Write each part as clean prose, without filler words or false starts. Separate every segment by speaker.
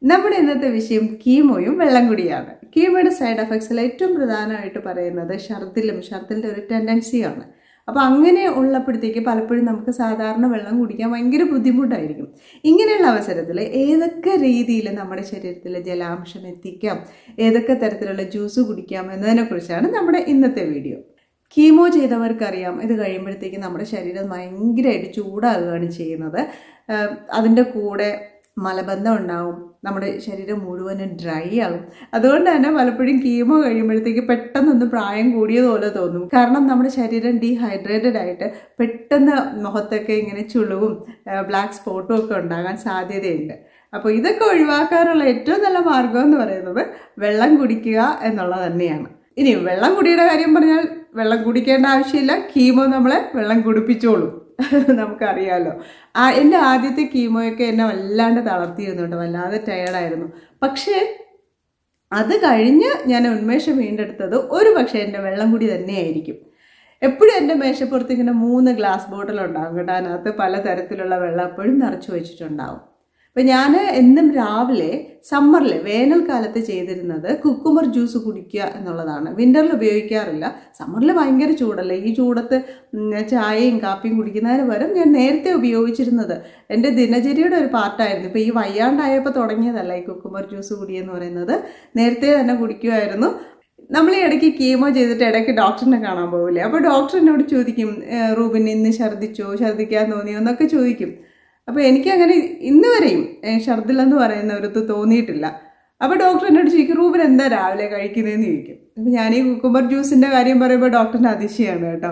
Speaker 1: നമ്മുടെ ഇന്നത്തെ വിഷയം കീമോയും വെള്ളം കുടിയാണ്. കീമോയുടെ സൈഡ് എഫക്ട്സിൽ ഏറ്റവും പ്രധാനമായിട്ട് പറയുന്നത് ഛർദിലിൻ്റെ ഒരു ടെൻഡൻസിയാണ്. അപ്പോൾ അങ്ങനെ ഉള്ളപ്പോഴത്തേക്ക് പലപ്പോഴും നമുക്ക് സാധാരണ വെള്ളം കുടിക്കാൻ ഭയങ്കര ബുദ്ധിമുട്ടായിരിക്കും. ഇങ്ങനെയുള്ള അവസരത്തിൽ ഏതൊക്കെ രീതിയിൽ നമ്മുടെ ശരീരത്തിൽ ജലാംശം എത്തിക്കാം, ഏതൊക്കെ തരത്തിലുള്ള ജ്യൂസ് കുടിക്കാം എന്നതിനെക്കുറിച്ചാണ് നമ്മുടെ ഇന്നത്തെ വീഡിയോ. കീമോ ചെയ്തവർക്കറിയാം, ഇത് കഴിയുമ്പോഴത്തേക്ക് നമ്മുടെ ശരീരം ഭയങ്കരമായിട്ട് ചൂടാകുകയാണ് ചെയ്യുന്നത്. അതിൻ്റെ കൂടെ മലബന്ധം ഉണ്ടാവും, നമ്മുടെ ശരീരം മുഴുവനും ഡ്രൈ ആകും. അതുകൊണ്ട് തന്നെ പലപ്പോഴും കീമോ കഴിയുമ്പോഴത്തേക്ക് പെട്ടെന്നൊന്ന് പ്രായം കൂടിയതുപോലെ തോന്നും. കാരണം നമ്മുടെ ശരീരം ഡീഹൈഡ്രേറ്റഡ് ആയിട്ട് പെട്ടെന്ന് മുഖത്തൊക്കെ ഇങ്ങനെ ചുളിവും ബ്ലാക്ക് സ്പോട്ടും ഒക്കെ ഉണ്ടാകാൻ സാധ്യതയുണ്ട്. അപ്പോൾ ഇതൊക്കെ ഒഴിവാക്കാനുള്ള ഏറ്റവും നല്ല മാർഗം എന്ന് പറയുന്നത് വെള്ളം കുടിക്കുക എന്നുള്ളത് തന്നെയാണ്. ഇനി വെള്ളം കുടിയുടെ കാര്യം പറഞ്ഞാൽ വെള്ളം കുടിക്കേണ്ട ആവശ്യമില്ല, കീമോ നമ്മളെ വെള്ളം കുടിപ്പിച്ചോളും, നമുക്കറിയാമല്ലോ. എൻ്റെ ആദ്യത്തെ കീമോയൊക്കെ എന്നെ വല്ലാണ്ട് തളർത്തിയിരുന്നുണ്ട്, വല്ലാതെ ടയേർഡായിരുന്നു. പക്ഷേ അത് കഴിഞ്ഞ് ഞാൻ ഉന്മേഷം വീണ്ടെടുത്തത് ഒരു പക്ഷേ എൻ്റെ വെള്ളം കുടി തന്നെയായിരിക്കും. എപ്പോഴും എൻ്റെ മേശപ്പുറത്ത് ഇങ്ങനെ 3 ഗ്ലാസ് ബോട്ടിലുണ്ടാകും കേട്ടോ, അതിനകത്ത് പലതരത്തിലുള്ള വെള്ളം എപ്പോഴും നിറച്ച് വെച്ചിട്ടുണ്ടാവും. അപ്പം ഞാൻ എന്നും രാവിലെ സമ്മറിൽ വേനൽക്കാലത്ത് ചെയ്തിരുന്നത് കുക്കുംബർ ജ്യൂസ് കുടിക്കുക എന്നുള്ളതാണ്. വിൻ്ററിൽ ഉപയോഗിക്കാറില്ല, സമ്മറിൽ ഭയങ്കര ചൂടല്ലേ, ഈ ചൂടത്ത് ചായയും കാപ്പിയും കുടിക്കുന്നതിന് പകരം ഞാൻ നേരത്തെ ഉപയോഗിച്ചിരുന്നത് എൻ്റെ ദിനചര്യയുടെ ഒരു പാർട്ടായിരുന്നു. ഇപ്പോൾ ഈ വയ്യാണ്ടായപ്പോൾ തുടങ്ങിയതല്ല ഈ കുക്കുംബർ ജ്യൂസ് കുടിയെന്ന് പറയുന്നത്, നേരത്തെ തന്നെ കുടിക്കുമായിരുന്നു. നമ്മൾ ഈ ഇടയ്ക്ക് കീമോ ചെയ്തിട്ട് ഇടയ്ക്ക് ഡോക്ടറിനെ കാണാൻ പോകില്ലേ, അപ്പോൾ ഡോക്ടർ എന്നോട് ചോദിക്കും, റൂബിൻ ഇന്ന് ഛർദ്ദിക്കാൻ തോന്നിയോ എന്നൊക്കെ ചോദിക്കും. അപ്പോൾ എനിക്കങ്ങനെ ഇന്ന് വരെയും ഛർദിലെന്ന് പറയുന്ന ഒരു തോന്നിയിട്ടില്ല. അപ്പോൾ ഡോക്ടർ എന്നോട് ചോദിക്കും, റൂബിൻ എന്താ രാവിലെ കഴിക്കുന്നതെന്ന് ചോദിക്കും. അപ്പോൾ ഞാൻ ഈ കുക്കുംബർ ജ്യൂസിൻ്റെ കാര്യം പറയുമ്പോൾ ഡോക്ടറിന് അതിശയമാണ് കേട്ടോ,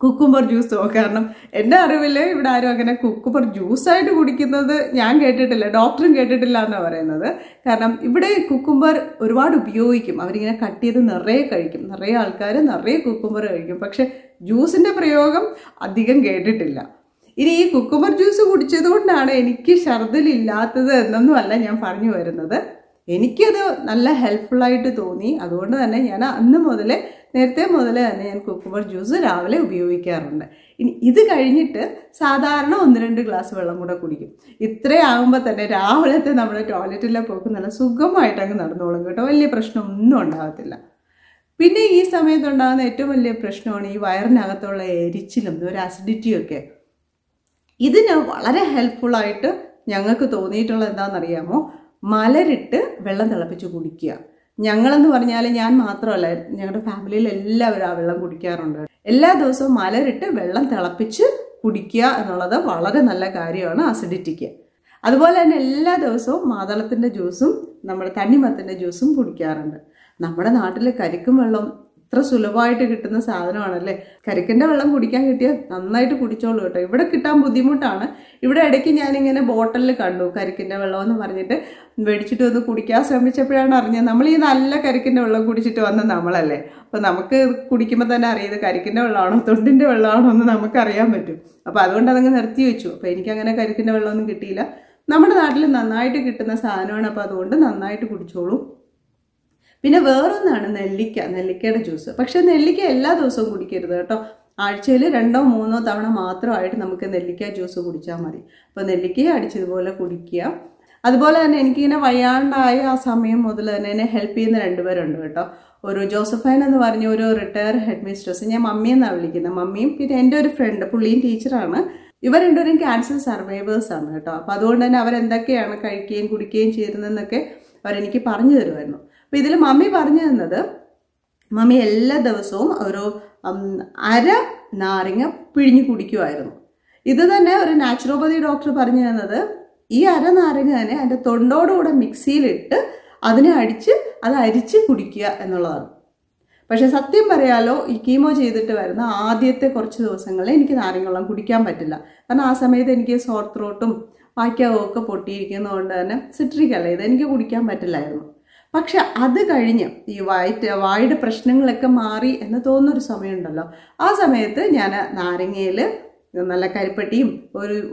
Speaker 1: കുക്കുംബർ ജ്യൂസോ. കാരണം എൻ്റെ അറിവിൽ ഇവിടെ ആരും അങ്ങനെ കുക്കുംബർ ജ്യൂസായിട്ട് കുടിക്കുന്നത് ഞാൻ കേട്ടിട്ടില്ല, ഡോക്ടറും കേട്ടിട്ടില്ല എന്നാണ് പറയുന്നത്. കാരണം ഇവിടെ കുക്കുംബർ ഒരുപാട് ഉപയോഗിക്കും, അവരിങ്ങനെ കട്ട് ചെയ്ത് നിറയെ കഴിക്കും, നിറയെ ആൾക്കാർ നിറയെ കുക്കുംബർ കഴിക്കും. പക്ഷെ ജ്യൂസിൻ്റെ പ്രയോഗം അധികം കേട്ടിട്ടില്ല. ഇനി ഈ കുക്കുംബർ ജ്യൂസ് കുടിച്ചത് കൊണ്ടാണ് എനിക്ക് ഛർദിലില്ലാത്തത് എന്നൊന്നുമല്ല ഞാൻ പറഞ്ഞു വരുന്നത്. എനിക്കത് നല്ല ഹെൽപ്ഫുള്ളായിട്ട് തോന്നി. അതുകൊണ്ട് തന്നെ ഞാൻ നേരത്തെ മുതലേ തന്നെ ഞാൻ കുക്കുംബർ ജ്യൂസ് രാവിലെ ഉപയോഗിക്കാറുണ്ട്. ഇനി ഇത് കഴിഞ്ഞിട്ട് സാധാരണ 1-2 ഗ്ലാസ് വെള്ളം കൂടെ കുടിക്കും. ഇത്രയാകുമ്പോൾ തന്നെ രാവിലത്തെ നമ്മുടെ ടോയ്ലറ്റിലെ പോക്ക് നല്ല സുഖമായിട്ട് അങ്ങ് നടന്നോളും കേട്ടോ, വലിയ പ്രശ്നമൊന്നും ഉണ്ടാകത്തില്ല. പിന്നെ ഈ സമയത്തുണ്ടാകുന്ന ഏറ്റവും വലിയ പ്രശ്നമാണ് ഈ വയറിനകത്തുള്ള എരിച്ചിലും ഒരു അസിഡിറ്റിയൊക്കെ. ഇതിന് വളരെ ഹെൽപ്ഫുള്ളായിട്ട് ഞങ്ങൾക്ക് തോന്നിയിട്ടുള്ളത് എന്താണെന്നറിയാമോ, മലരിട്ട് വെള്ളം തിളപ്പിച്ച് കുടിക്കുക. ഞങ്ങളെന്ന് പറഞ്ഞാൽ ഞാൻ മാത്രമല്ല, ഞങ്ങളുടെ ഫാമിലിയിൽ എല്ലാവരും ആ വെള്ളം കുടിക്കാറുണ്ട്. എല്ലാ ദിവസവും മലരിട്ട് വെള്ളം തിളപ്പിച്ച് കുടിക്കുക എന്നുള്ളത് വളരെ നല്ല കാര്യമാണ് അസിഡിറ്റിക്ക്. അതുപോലെ തന്നെ എല്ലാ ദിവസവും മാതളത്തിൻ്റെ ജ്യൂസും നമ്മുടെ തണ്ണിമത്തൻ്റെ ജ്യൂസും കുടിക്കാറുണ്ട്. നമ്മുടെ നാട്ടിൽ കരിക്കും വെള്ളം ഇത്ര സുലഭമായിട്ട് കിട്ടുന്ന സാധനമാണല്ലേ. കരിക്കിൻ്റെ വെള്ളം കുടിക്കാൻ കിട്ടിയാൽ നന്നായിട്ട് കുടിച്ചോളൂ കേട്ടോ. ഇവിടെ കിട്ടാൻ ബുദ്ധിമുട്ടാണ്. ഇവിടെ ഇടയ്ക്ക് ഞാനിങ്ങനെ ബോട്ടലിൽ കണ്ടു കരിക്കിൻ്റെ വെള്ളം എന്ന് പറഞ്ഞിട്ട് മേടിച്ചിട്ട് ഒന്ന് കുടിക്കാൻ ശ്രമിച്ചപ്പോഴാണ് അറിഞ്ഞത് നമ്മൾ ഈ നല്ല കരിക്കിൻ്റെ വെള്ളം കുടിച്ചിട്ട് വന്ന നമ്മളല്ലേ. അപ്പോൾ നമുക്ക് കുടിക്കുമ്പോൾ തന്നെ അറിയത് കരിക്കിൻ്റെ വെള്ളമാണോ തൊണ്ടിൻ്റെ വെള്ളമാണോ എന്ന് നമുക്കറിയാൻ പറ്റും. അപ്പോൾ അതുകൊണ്ട് അതങ്ങ് നിർത്തി വെച്ചു. അപ്പോൾ എനിക്കങ്ങനെ കരിക്കിൻ്റെ വെള്ളമൊന്നും കിട്ടിയില്ല. നമ്മുടെ നാട്ടിൽ നന്നായിട്ട് കിട്ടുന്ന സാധനമാണ്, അപ്പോൾ അതുകൊണ്ട് നന്നായിട്ട് കുടിച്ചോളൂ. പിന്നെ വേറൊന്നാണ് നെല്ലിക്കയുടെ ജ്യൂസ്. പക്ഷെ നെല്ലിക്ക എല്ലാ ദിവസവും കുടിക്കരുത് കേട്ടോ. ആഴ്ചയിൽ 2-3 തവണ മാത്രമായിട്ട് നമുക്ക് നെല്ലിക്ക ജ്യൂസ് കുടിച്ചാൽ മതി. അപ്പോൾ നെല്ലിക്കയെ അടിച്ചതുപോലെ കുടിക്കുക. അതുപോലെ തന്നെ എനിക്കിങ്ങനെ വയ്യാണ്ടായ ആ സമയം മുതൽ തന്നെ എന്നെ ഹെൽപ്പ് ചെയ്യുന്ന 2 പേരുണ്ട് കേട്ടോ. ഒരു ജോസഫൈൻ എന്ന് പറഞ്ഞ ഒരു റിട്ടയർഡ് ഹെഡ് മിസ്ട്രസ്, ഞാൻ മമ്മിയെന്നാണ് വിളിക്കുന്നത്, മമ്മിയും പിന്നെ എൻ്റെ ഒരു ഫ്രണ്ട്, പുള്ളിയും ടീച്ചറാണ്. ഇവർ 2 പേരും ക്യാൻസർ സർവൈവേഴ്സാണ് കേട്ടോ. അപ്പോൾ അതുകൊണ്ട് തന്നെ അവരെന്തൊക്കെയാണ് കഴിക്കുകയും കുടിക്കുകയും ചെയ്യുന്നതെന്നൊക്കെ അവരെനിക്ക് പറഞ്ഞു തരുമായിരുന്നു. അപ്പോൾ ഇതിൽ മമ്മി പറഞ്ഞു തന്നത്, മമ്മി എല്ലാ ദിവസവും ഒരു 1/2 നാരങ്ങ പിഴിഞ്ഞ് കുടിക്കുമായിരുന്നു. ഇത് തന്നെ ഒരു നാച്ചുറോപ്പതി ഡോക്ടർ പറഞ്ഞു തന്നത്, ഈ 1/2 നാരങ്ങ തന്നെ അതിൻ്റെ തൊണ്ടോടുകൂടെ മിക്സിയിലിട്ട് അതിനെ അരിച്ച് കുടിക്കുക എന്നുള്ളതാണ്. പക്ഷെ സത്യം പറയാലോ, ഈ കീമോ ചെയ്തിട്ട് വരുന്ന ആദ്യത്തെ കുറച്ച് ദിവസങ്ങളിൽ എനിക്ക് നാരങ്ങ വെള്ളം കുടിക്കാൻ പറ്റില്ല. കാരണം ആ സമയത്ത് എനിക്ക് സോർ ത്രോട്ടും വായ്ക്കാവും ഒക്കെ പൊട്ടിയിരിക്കുന്നതുകൊണ്ട് തന്നെ സിട്രിക് അല്ല, ഇതെനിക്ക് കുടിക്കാൻ പറ്റില്ലായിരുന്നു. പക്ഷെ അത് കഴിഞ്ഞ് ഈ വായുടെ പ്രശ്നങ്ങളൊക്കെ മാറി എന്ന് തോന്നുന്നൊരു സമയമുണ്ടല്ലോ, ആ സമയത്ത് ഞാൻ നാരങ്ങയിൽ നല്ല കരിപ്പട്ടിയും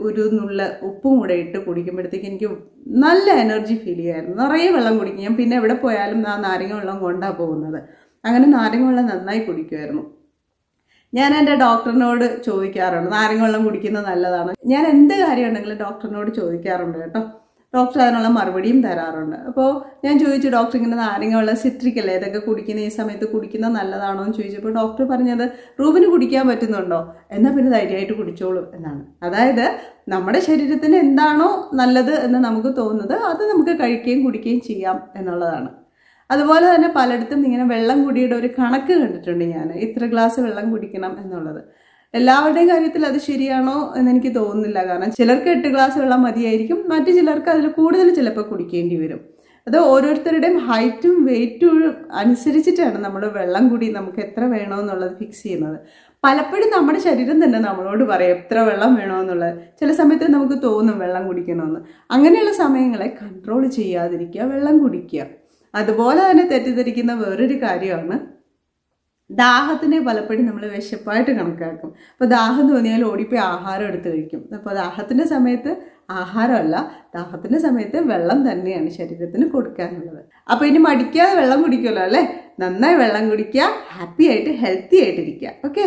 Speaker 1: ഒരു നുള്ള ഉപ്പും കൂടെ ഇട്ട് കുടിക്കുമ്പോഴത്തേക്ക് എനിക്ക് നല്ല എനർജി ഫീൽ ചെയ്യുമായിരുന്നു. നിറയെ വെള്ളം കുടിക്കും ഞാൻ. പിന്നെ എവിടെ പോയാലും ആ നാരങ്ങ വെള്ളം കൊണ്ടാണ് പോകുന്നത്. അങ്ങനെ നാരങ്ങ വെള്ളം നന്നായി കുടിക്കുമായിരുന്നു. ഞാൻ എൻ്റെ ഡോക്ടറിനോട് ചോദിക്കാറുണ്ട്, നാരങ്ങ വെള്ളം കുടിക്കുന്നത് നല്ലതാണ്. ഞാൻ എന്ത് കാര്യം ഉണ്ടെങ്കിലും ഡോക്ടറിനോട് ചോദിക്കാറുണ്ട് കേട്ടോ. ഡോക്ടർ അതിനുള്ള മറുപടിയും തരാറുണ്ട്. അപ്പോൾ ഞാൻ ചോദിച്ചു, ഡോക്ടർ ഇങ്ങനെ നാരങ്ങ വെള്ളം സിട്രിക് അല്ലേ, ഇതൊക്കെ കുടിക്കുന്ന ഈ സമയത്ത് കുടിക്കുന്നത് നല്ലതാണോ എന്ന് ചോദിച്ചപ്പോൾ ഡോക്ടർ പറഞ്ഞത് റൂബിന് കുടിക്കാൻ പറ്റുന്നുണ്ടോ, എന്നാൽ പിന്നെ ധൈര്യമായിട്ട് കുടിച്ചോളൂ എന്നാണ്. അതായത് നമ്മുടെ ശരീരത്തിന് എന്താണോ നല്ലത് എന്ന് നമുക്ക് തോന്നുന്നത് അത് നമുക്ക് കഴിക്കുകയും കുടിക്കുകയും ചെയ്യാം എന്നുള്ളതാണ്. അതുപോലെ തന്നെ പലയിടത്തും ഇങ്ങനെ വെള്ളം കുടിയുടെ ഒരു കണക്ക് കണ്ടിട്ടുണ്ട് ഞാൻ, ഇത്ര ഗ്ലാസ് വെള്ളം കുടിക്കണം എന്നുള്ളത്. എല്ലാവരുടെയും കാര്യത്തിൽ അത് ശരിയാണോ എന്ന് എനിക്ക് തോന്നുന്നില്ല. കാരണം ചിലർക്ക് 8 ഗ്ലാസ് വെള്ളം മതിയായിരിക്കും, മറ്റു ചിലർക്ക് അതിൽ കൂടുതൽ ചിലപ്പോൾ കുടിക്കേണ്ടി വരും. അത് ഓരോരുത്തരുടെയും ഹൈറ്റും വെയിറ്റും അനുസരിച്ചിട്ടാണ് നമ്മുടെ വെള്ളം കൂടി നമുക്ക് എത്ര വേണമെന്നുള്ളത് ഫിക്സ് ചെയ്യുന്നത്. പലപ്പോഴും നമ്മുടെ ശരീരം തന്നെ നമ്മളോട് പറയും എത്ര വെള്ളം വേണമെന്നുള്ളത്. ചില സമയത്ത് നമുക്ക് തോന്നും വെള്ളം കുടിക്കണമെന്ന്. അങ്ങനെയുള്ള സമയങ്ങളെ കൺട്രോൾ ചെയ്യാതിരിക്കുക, വെള്ളം കുടിക്കുക. അതുപോലെ തന്നെ തെറ്റിദ്ധരിക്കുന്ന വേറൊരു കാര്യമാണ് ദാഹത്തിനെ പലപ്പോഴും നമ്മൾ വിശപ്പായിട്ട് കണക്കാക്കും. അപ്പോൾ ദാഹം തോന്നിയാൽ ഓടിപ്പോയി ആഹാരം എടുത്ത് കഴിക്കും. അപ്പോൾ ദാഹത്തിൻ്റെ സമയത്ത് ആഹാരമല്ല, ദാഹത്തിൻ്റെ സമയത്ത് വെള്ളം തന്നെയാണ് ശരീരത്തിന് കൊടുക്കാനുള്ളത്. അപ്പോൾ ഇനി മടിക്കാതെ വെള്ളം കുടിക്കുമല്ലോ അല്ലേ. നന്നായി വെള്ളം കുടിക്കുക, ഹാപ്പി ആയിട്ട് ഹെൽത്തി ആയിട്ടിരിക്കുക. ഓക്കെ.